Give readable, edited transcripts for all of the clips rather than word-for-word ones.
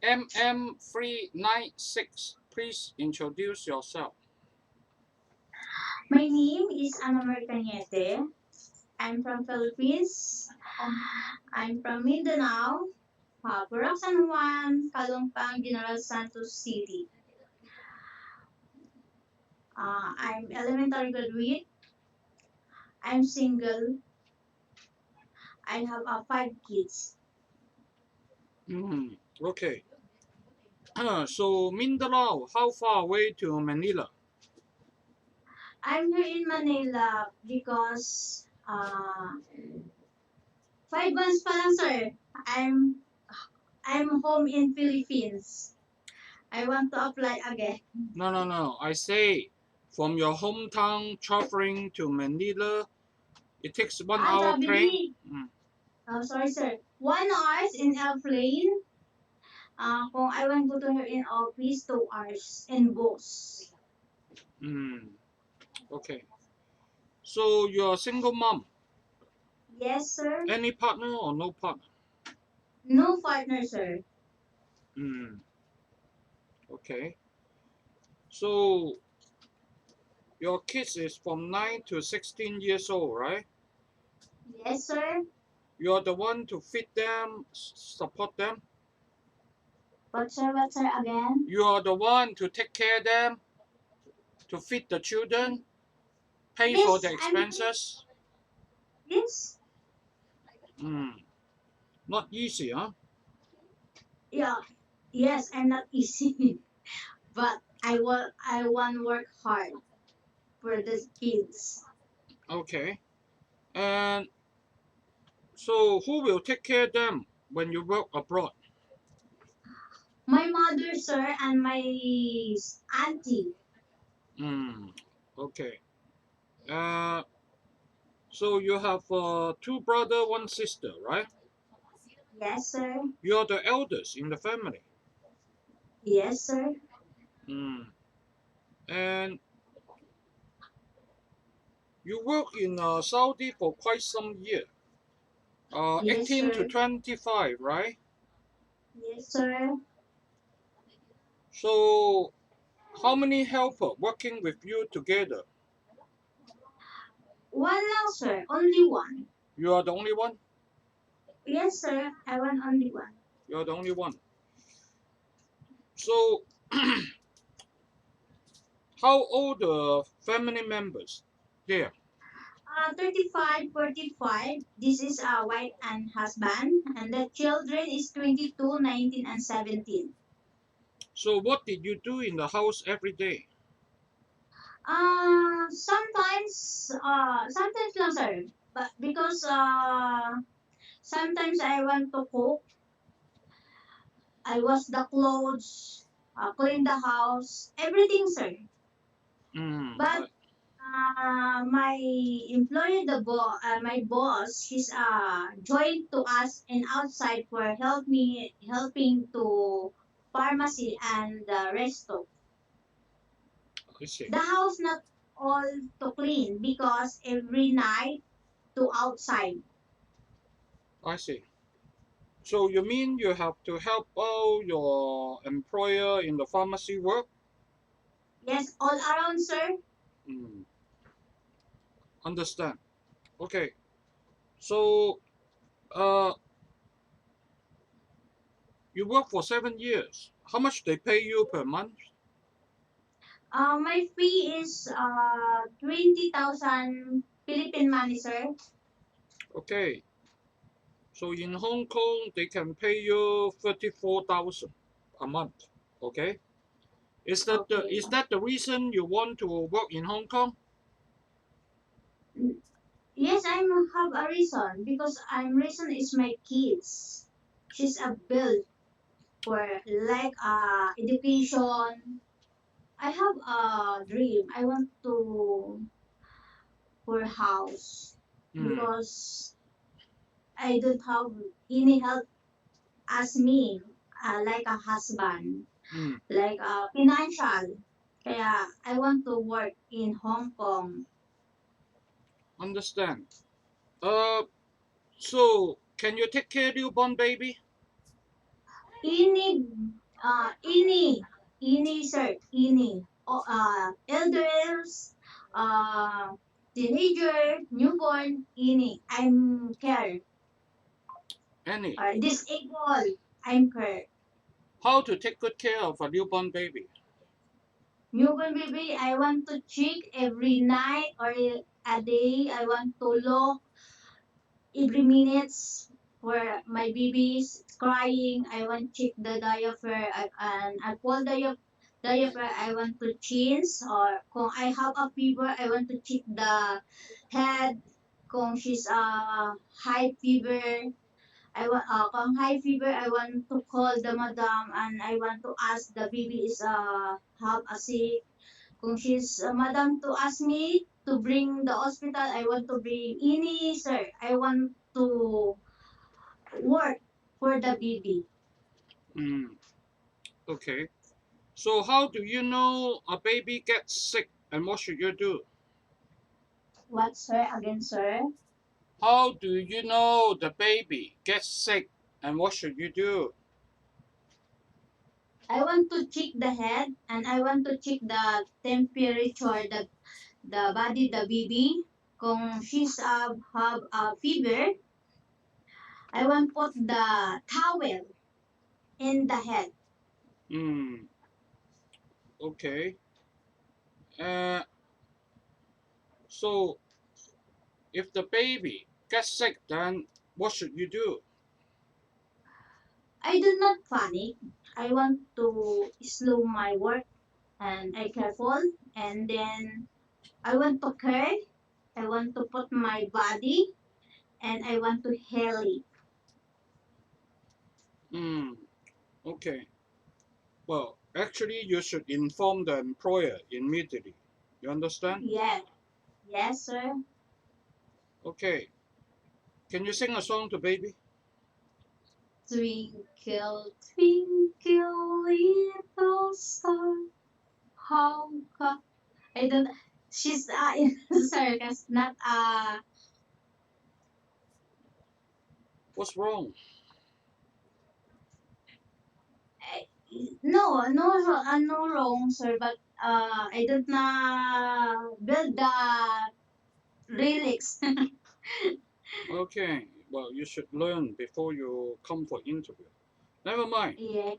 MM396, please introduce yourself. My name is Ana Marie Cañete. I'm from Philippines. I'm from Mindanao, Purok San Juan, Kalumpang, General Santos City. I'm elementary graduate. I'm single. I have five kids. Okay. So Mindanao, how far away to Manila? I'm here in Manila because 5 months pa lang, sir. I'm home in Philippines. I want to apply again. No. I say from your hometown traveling to Manila, it takes 1 hour train. Traveling. Sorry, sir. 1 hour in airplane. Kung I want go to here in office, 2 hours in bus. Okay. So you're a single mom. Yes, sir. Any partner or no partner? No partner, sir. Okay. So your kids is from 9 to 16 years old, right? Yes, sir. You're the one to feed them, support them. What, sir, again? You are the one to take care of them, to feed the children, pay for the Yes, expenses. yes. Not easy, huh? Yeah, yes, I'm not easy. But I want work hard for the kids. Okay. And so who will take care of them when you work abroad? My mother, sir, and my auntie. Okay. Uh, so you have two brother, one sister, right? Yes, sir. You're the eldest in the family. Yes, sir. Mm. And you work in Saudi for quite some year. Yes, 18 to sir. 25, right? Yes, sir. So how many helper working with you together? One lang, sir. Only one. You are the only one? Yes, sir. I want only one. You're the only one. So how old the family members there? 35, 45. This is a wife and husband. And the children is 22, 19, and 17. So what did you do in the house every day? Sometimes lang, sir. But because sometimes I want to cook. I wash the clothes, clean the house, everything, sir. But Mm, my employer, my boss, he's joined to us and outside for helping to pharmacy and the resto. I see. The house not all to clean because every night to outside. I see. So you mean you have to help out your employer in the pharmacy work? Yes, all around, sir. Mm, understand. Okay. So uh, you work for 7 years. How much they pay you per month? My fee is 20,000 Philippine money, sir. Okay. So in Hong Kong, they can pay you 34,000 a month. Okay. Okay. Is that the reason you want to work in Hong Kong? Yes, I have a reason because I'm reason is my kids. She's a bill for like education. I have a dream. I want to for house Mm, because I don't have any help as me like a husband, mm, like financial. Kaya I want to work in Hong Kong. understand. Uh, so can you take care of newborn baby? Any, sir, elders, uh, teenager, newborn, I'm care. Any. Or disabled, I'm care. How to take good care of a newborn baby? Newborn baby, I want to check every night or a day. I want to look every minutes where my baby is crying. I want to check the diaper and I pull diaper. I want to change or kung I have a fever, I want to check the head. Kung she's high fever, kung high fever, I want to call the madam and I want to ask the baby is have a sick. Kung she's madam to ask me to bring the hospital, I want to bring ini, sir. I want to work for the baby. Mm, okay. So how do you know a baby gets sick and what should you do? What, sir? Again, sir? How do you know the baby gets sick and what should you do? I want to check the head and I want to check the temperature, the body, the baby. Kung she's have a fever, I want put the towel in the head. Hmm, okay. Uh, so if the baby gets sick, then what should you do? I do not panic. I want to slow my work and I careful and then I want to care. I want to put my body and I want to heal it. Hmm, okay. Well, actually, you should inform the employer immediately. You understand? Yes, yes, sir. Okay. Can you sing a song to baby? Twinkle, twinkle, little star, how come? I don't. She's in circus, not What's wrong? no, no wrong, sir. But I don't build the lyrics. Okay. Well, you should learn before you come for interview. Never mind. Yeah.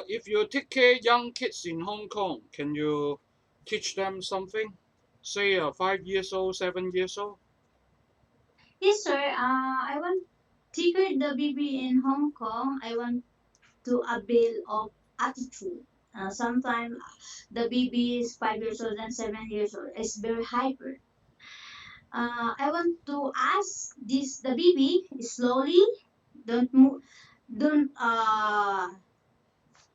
If you take care young kids in Hong Kong, can you teach them something? Say 5 years old, 7 years old. Yes, sir. I want trigger the baby in Hong Kong. I want to a build of attitude. Sometimes the baby is 5 years old and 7 years old is very hyper. I want to ask this the baby slowly. Don't move. Don't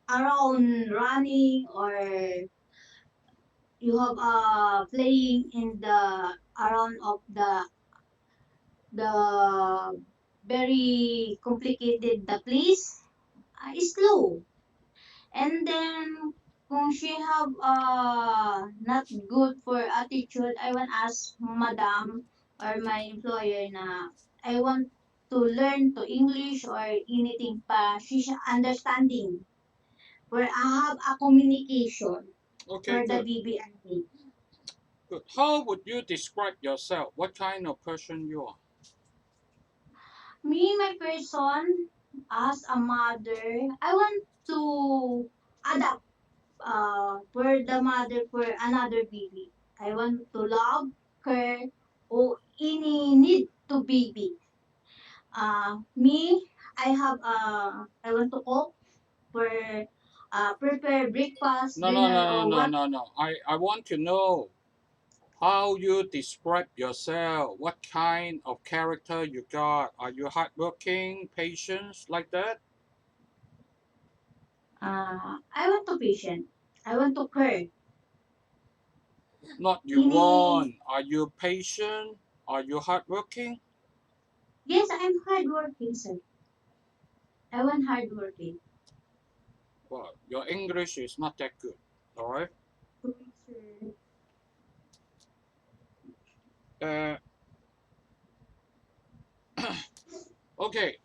around running or you have playing in the around of the very complicated the place slow. And then kung she have not good for attitude, I want ask madam or my employer na I want to learn to English or anything pa she siya understanding where I have a communication Okay, for the good. baby and me. Good. How would you describe yourself? What kind of person you are? Me, my person, as a mother, I want to adapt for the mother for another baby. I want to love her or any need to baby. Me, I want to cook for prepare breakfast, No, no, dinner no, no, or no, what. no, no. I want to know how you describe yourself. What kind of character you got? Are you hardworking, patient, like that? I want to patient. I want to care. Not you Ini, want. Are you patient? Are you hardworking? yes, I'm hardworking, sir. I want hardworking. Well, your English is not that good. All right. Sir. Uh, okay.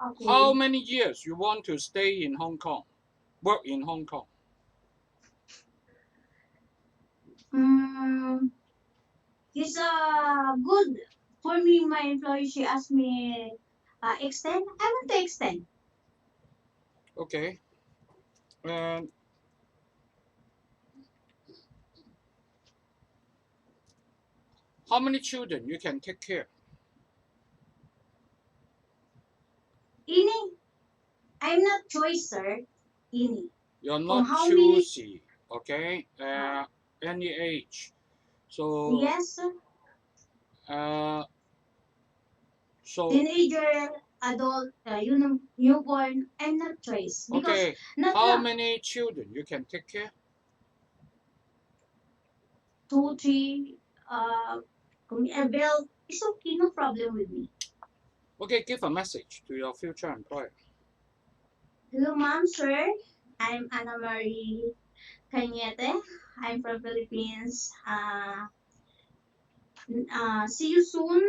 Okay. How many years you want to stay in Hong Kong? Work in Hong Kong? It's good for me. My employer, she asked me extend. I want to extend. Okay. And how many children you can take care? Ini, I'm not choice, sir. Ini. You're Kung not how many? choosy. Okay. Uh, Any age. So yes, uh, so teenager, adult, newborn. I'm not choice because okay. not How many children you can take care? 2, 3. Kung a bill, it's okay. No problem with me. Okay. Give a message to your future employer. Hello, ma'am, sir. I'm Anna Marie Cañete. I'm from Philippines. See you soon.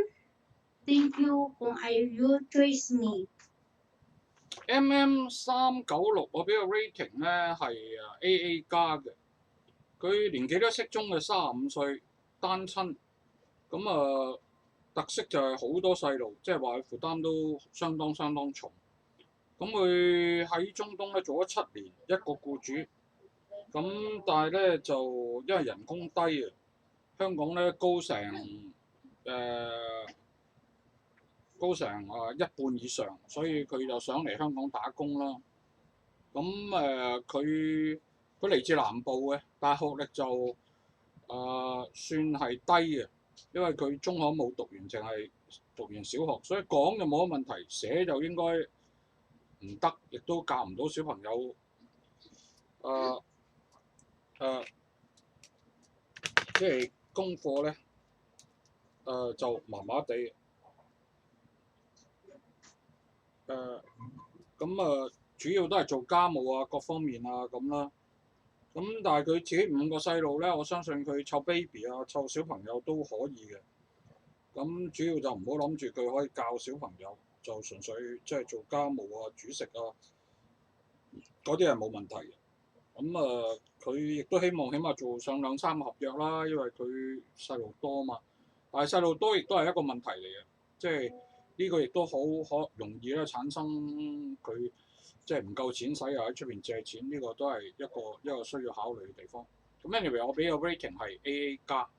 Thank you kung you choose me. MM396我俾個 rating 咧係AA 加嘅，佢年紀都適中嘅35歲，單親，咁特色就係好多細路，即係話佢負擔都相當重。咁佢喺中東咧做咗7年一個僱主，咁但係咧就因為人工低啊，香港咧高成一半以上，所以佢就想嚟香港打工啦。咁佢嚟自南部嘅，但係學歷就算係低嘅，因為佢中學冇讀完，淨係讀完小學，所以講就冇乜問題，寫就應該唔得，亦都教唔到小朋友即係功課咧就麻麻地。咁主要都係做家務啊，各方面啊咁啦。咁但係佢自己5個細路咧，我相信佢湊 baby 啊、湊小朋友都可以嘅。咁主要就唔好諗住佢可以教小朋友，就純粹即係做家務啊、煮食啊，嗰啲係冇問題嘅。咁佢亦都希望起碼做上2、3個合約啦，因為佢細路多嘛。但係細路多亦都係一個問題嚟嘅，即係呢個亦都好容易咧產生佢即係唔夠錢使啊，喺出邊借錢，呢個都係一個需要考慮嘅地方。咁 anyway，我俾個 rating 係 AA 加。